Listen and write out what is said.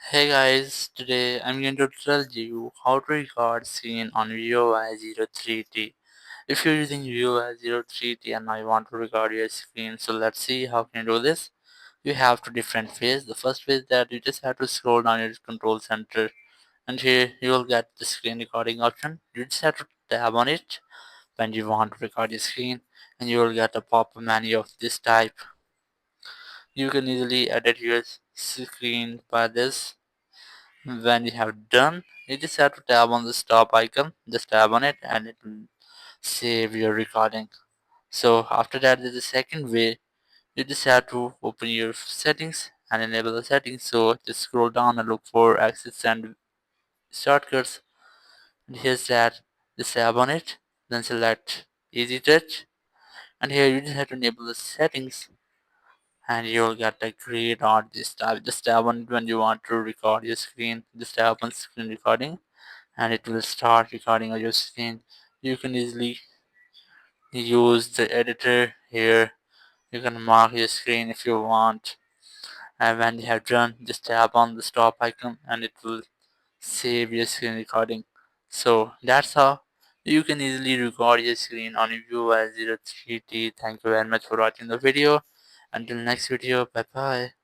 Hey guys, today I'm going to tell you how to record screen on Vivo Y03T. If you're using Vivo Y03T and I want to record your screen, so let's see how can you do this. You have two different ways. The first way is that you just have to scroll down your control center and here you will get the screen recording option. You just have to tap on it when you want to record your screen and you will get a pop-up menu of this type. You can easily edit your screen by this. When you have done, you just have to tap on the stop icon, just tap on it and it will save your recording. So after that there's a second way, you just have to open your settings and enable the settings. So just scroll down and look for access and shortcuts and here's that, just tap on it, then select easy touch and here you just have to enable the settings and you'll get a great art this time. Just tap on it when you want to record your screen, just tap on screen recording and it will start recording on your screen. You can easily use the editor here. You can mark your screen if you want. And when you have done, just tap on the stop icon and it will save your screen recording. So that's how you can easily record your screen on Vivo Y03T. Thank you very much for watching the video. Until next video, bye bye.